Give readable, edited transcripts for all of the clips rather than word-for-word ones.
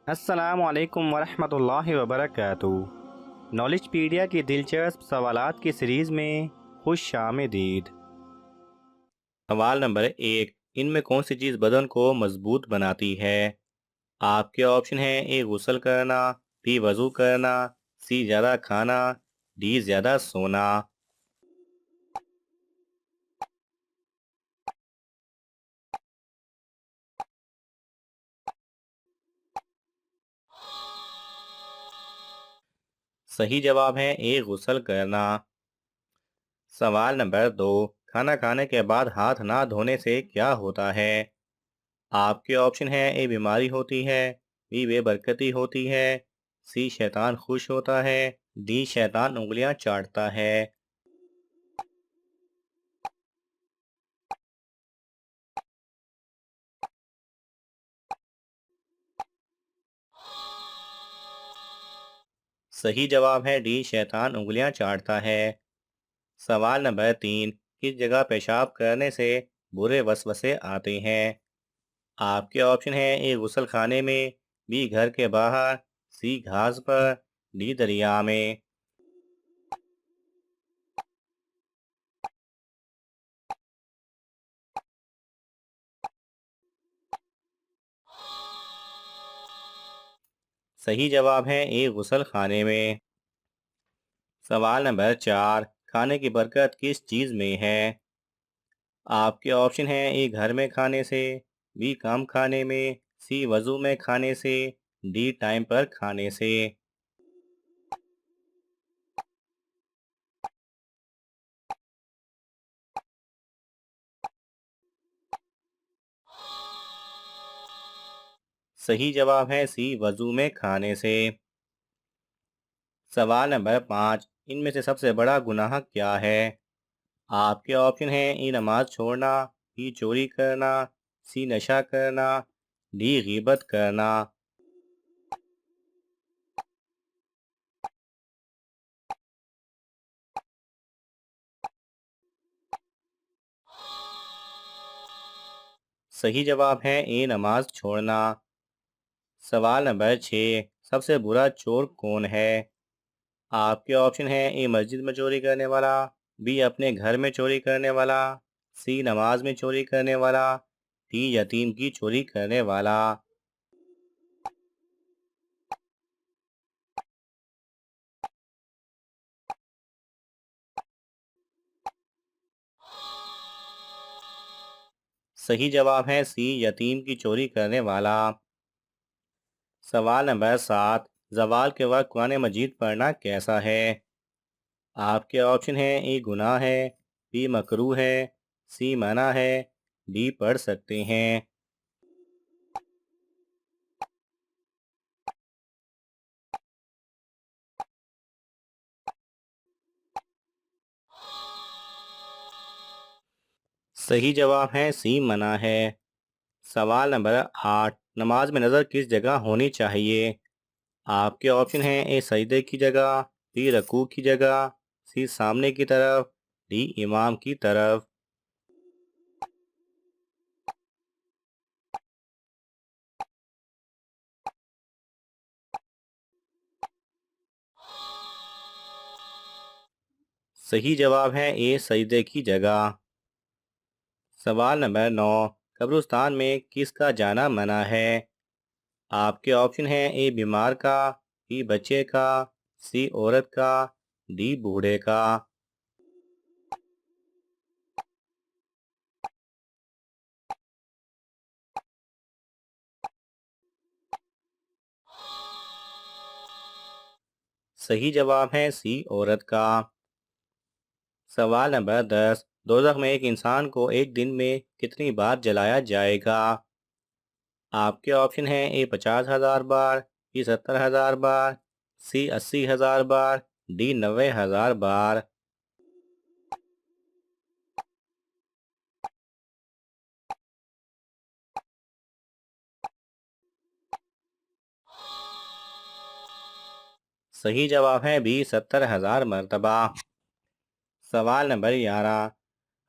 السلام علیکم ورحمۃ اللہ وبرکاتہ۔ نالج پیڈیا کی دلچسپ سوالات کی سیریز میں خوش آمدید۔ سوال نمبر 1، ان میں کون سی چیز بدن کو مضبوط بناتی ہے؟ آپ کے آپشن ہیں: اے غسل کرنا، بی وضو کرنا، سی زیادہ کھانا، ڈی زیادہ سونا۔ صحیح جواب ہے اے غسل کرنا۔ سوال نمبر 2، کھانا کھانے کے بعد ہاتھ نہ دھونے سے کیا ہوتا ہے؟ آپ کے آپشن ہیں: اے بیماری ہوتی ہے، بی بے برکتی ہوتی ہے، سی شیطان خوش ہوتا ہے، ڈی شیطان انگلیاں چاٹتا ہے۔ صحیح جواب ہے ڈی شیطان انگلیاں چاٹتا ہے۔ سوال نمبر 3، کس جگہ پیشاب کرنے سے برے وسوسے آتے ہیں؟ آپ کے آپشن ہیں: اے غسل خانے میں، بی گھر کے باہر، سی گھاس پر، ڈی دریا میں۔ صحیح جواب ہے اے غسل خانے میں۔ سوال نمبر 4، کھانے کی برکت کس چیز میں ہے؟ آپ کے آپشن ہیں: اے گھر میں کھانے سے، بی کم کھانے میں، سی وضو میں کھانے سے، ڈی ٹائم پر کھانے سے۔ صحیح جواب ہے سی وضو میں کھانے سے۔ سوال نمبر 5، ان میں سے سب سے بڑا گناہ کیا ہے؟ آپ کے آپشن ہیں: اے نماز چھوڑنا، بی چوری کرنا، سی نشہ کرنا، ڈی غیبت کرنا۔ صحیح جواب ہے اے نماز چھوڑنا۔ سوال نمبر 6، سب سے برا چور کون ہے؟ آپ کے آپشن ہیں: اے مسجد میں چوری کرنے والا، بی اپنے گھر میں چوری کرنے والا، سی نماز میں چوری کرنے والا، ڈی یتیم کی چوری کرنے والا۔ صحیح جواب ہے سی یتیم کی چوری کرنے والا۔ سوال نمبر 7، زوال کے وقت قرآن مجید پڑھنا کیسا ہے؟ آپ کے آپشن ہیں: اے گناہ ہے، بی مکروہ ہے، سی منع ہے، ڈی پڑھ سکتے ہیں۔ صحیح جواب ہے سی منع ہے۔ سوال نمبر 8، نماز میں نظر کس جگہ ہونی چاہیے؟ آپ کے آپشن ہیں: اے سجدے کی جگہ، بی رکوع کی جگہ، سی سامنے کی طرف، ڈی امام کی طرف۔ صحیح جواب ہے اے سجدے کی جگہ۔ سوال نمبر 9، قبرستان میں کس کا جانا منع ہے؟ آپ کے آپشن ہیں: اے بیمار کا، بی بچے کا، سی عورت کا، ڈی بوڑھے کا۔ صحیح جواب ہے سی عورت کا۔ سوال نمبر 10، دوزخ میں ایک انسان کو ایک دن میں کتنی بار جلایا جائے گا؟ آپ کے آپشن ہیں: اے 50,000 بار، be 70,000 bar, C 80,000 bar, D 90,000 بار۔ صحیح جواب ہے بی 70,000 مرتبہ۔ سوال نمبر 11،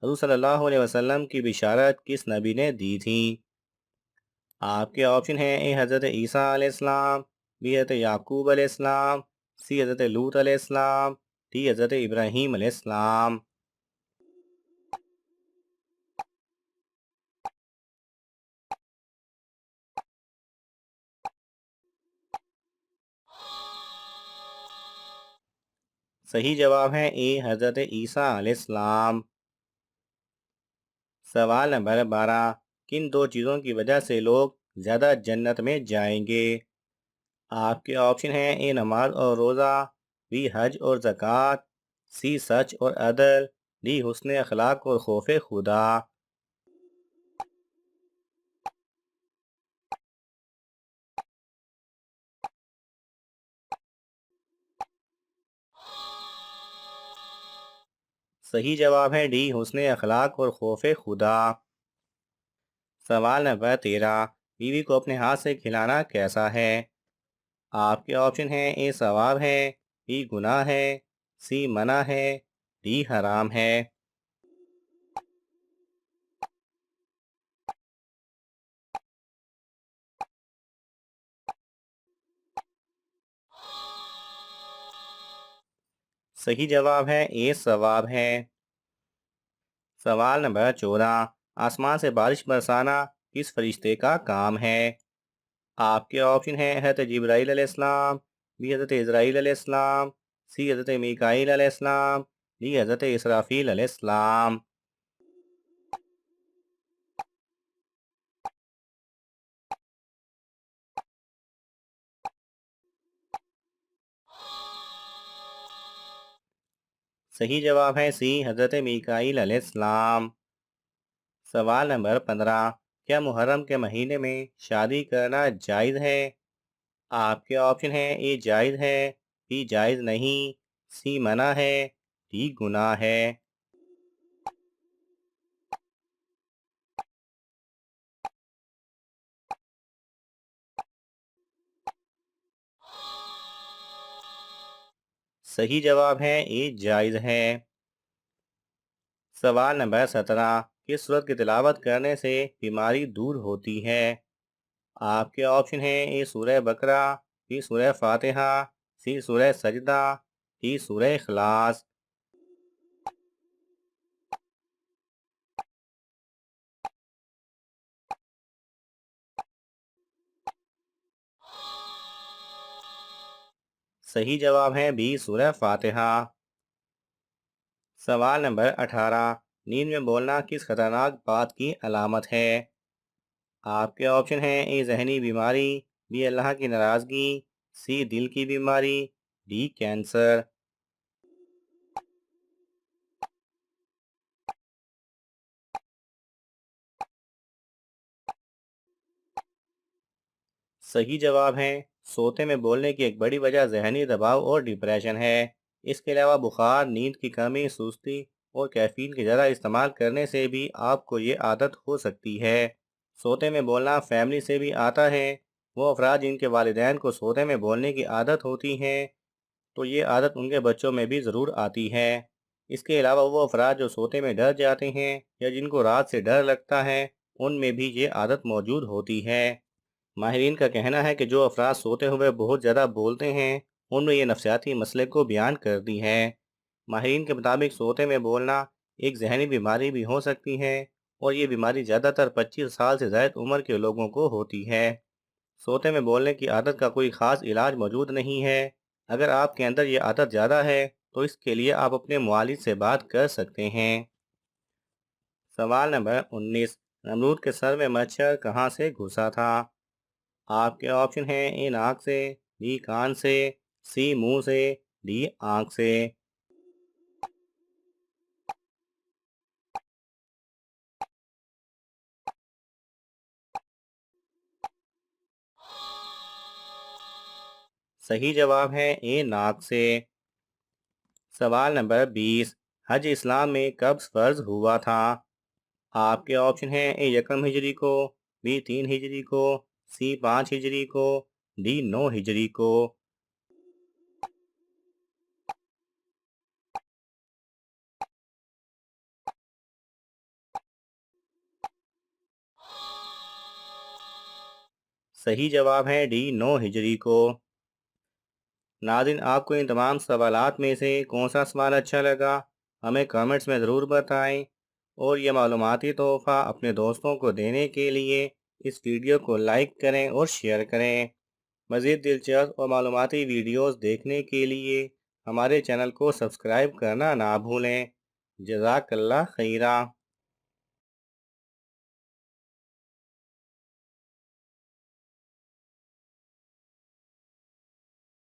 حضور صلی اللہ علیہ وسلم کی بشارت کس نبی نے دی تھی؟ آپ کے آپشن ہیں: اے حضرت عیسیٰ علیہ السلام، بی حضرت یعقوب علیہ السلام، سی حضرت لوط علیہ السلام، ڈی حضرت ابراہیم علیہ السلام۔ صحیح جواب ہے اے حضرت عیسیٰ علیہ السلام۔ سوال نمبر 12، کن دو چیزوں کی وجہ سے لوگ زیادہ جنت میں جائیں گے؟ آپ کے آپشن ہیں: اے نماز اور روزہ، بی حج اور زکوٰۃ، سی سچ اور عدل، ڈی حسن اخلاق اور خوف خدا۔ صحیح جواب ہے ڈی حسن اخلاق اور خوف خدا۔ سوال نمبر 13، بیوی کو اپنے ہاتھ سے کھلانا کیسا ہے؟ آپ کے آپشن ہیں: اے ثواب ہے، بی گناہ ہے، سی منع ہے، ڈی حرام ہے۔ صحیح جواب ہے اے ثواب ہے۔ سوال نمبر 14، آسمان سے بارش برسانا کس فرشتے کا کام ہے؟ آپ کے آپشن ہیں: حضرت جبرائیل علیہ السلام، بی حضرت اسرائیل علیہ السلام، سی حضرت میکائیل علیہ السلام، ڈی حضرت اسرافیل علیہ السلام۔ صحیح جواب ہے سی حضرت میکائیل علیہ السلام۔ سوال نمبر 15، کیا محرم کے مہینے میں شادی کرنا جائز ہے؟ آپ کے آپشن ہیں: اے جائز ہے، بی جائز نہیں، سی منع ہے، ڈی گناہ ہے۔ صحیح جواب ہے اے جائز ہے۔ سوال نمبر 17، کس سورت کی تلاوت کرنے سے بیماری دور ہوتی ہے؟ آپ کے آپشن ہیں: اے سورہ بقرہ، بی سورہ فاتحہ، سی سورہ سجدہ، ڈی سورہ اخلاص۔ صحیح جواب ہے بی سورہ فاتحہ۔ سوال نمبر 18، نیند میں بولنا کس خطرناک بات کی علامت ہے؟ آپ کے آپشن ہیں: اے ذہنی بیماری، بی اللہ کی ناراضگی، سی دل کی بیماری، ڈی کینسر۔ صحیح جواب ہے سوتے میں بولنے کی ایک بڑی وجہ ذہنی دباؤ اور ڈپریشن ہے۔ اس کے علاوہ بخار، نیند کی کمی، سستی اور کیفین کی زیادہ استعمال کرنے سے بھی آپ کو یہ عادت ہو سکتی ہے۔ سوتے میں بولنا فیملی سے بھی آتا ہے۔ وہ افراد جن کے والدین کو سوتے میں بولنے کی عادت ہوتی ہے تو یہ عادت ان کے بچوں میں بھی ضرور آتی ہے۔ اس کے علاوہ وہ افراد جو سوتے میں ڈر جاتے ہیں یا جن کو رات سے ڈر لگتا ہے ان میں بھی یہ عادت موجود ہوتی ہے۔ ماہرین کا کہنا ہے کہ جو افراد سوتے ہوئے بہت زیادہ بولتے ہیں ان میں یہ نفسیاتی مسئلے کو بیان کرتی ہے۔ ماہرین کے مطابق سوتے میں بولنا ایک ذہنی بیماری بھی ہو سکتی ہے اور یہ بیماری زیادہ تر 25 سال سے زائد عمر کے لوگوں کو ہوتی ہے۔ سوتے میں بولنے کی عادت کا کوئی خاص علاج موجود نہیں ہے۔ اگر آپ کے اندر یہ عادت زیادہ ہے تو اس کے لیے آپ اپنے معالج سے بات کر سکتے ہیں۔ سوال نمبر 19، نمرود کے سر میں مچھر کہاں سے گھسا تھا؟ آپ کے آپشن ہیں: اے ناک سے، بی کان سے، سی منہ سے، ڈی آنکھ سے۔ صحیح جواب ہے اے ناک سے۔ سوال نمبر 20، حج اسلام میں کب فرض ہوا تھا؟ آپ کے آپشن ہیں: اے یکم ہجری کو، بی 3 ہجری کو، سی 5 ہجری کو، ڈی 9 ہجری کو۔ صحیح جواب ہے ڈی 9 ہجری کو۔ ناظرین، آپ کو ان تمام سوالات میں سے کون سا سوال اچھا لگا ہمیں کامنٹس میں ضرور بتائیں، اور یہ معلوماتی تحفہ اپنے دوستوں کو دینے کے لیے اس ویڈیو کو لائک کریں اور شیئر کریں۔ مزید دلچسپ اور معلوماتی ویڈیوز دیکھنے کے لیے ہمارے چینل کو سبسکرائب کرنا نہ بھولیں۔ جزاک اللہ خیرہ۔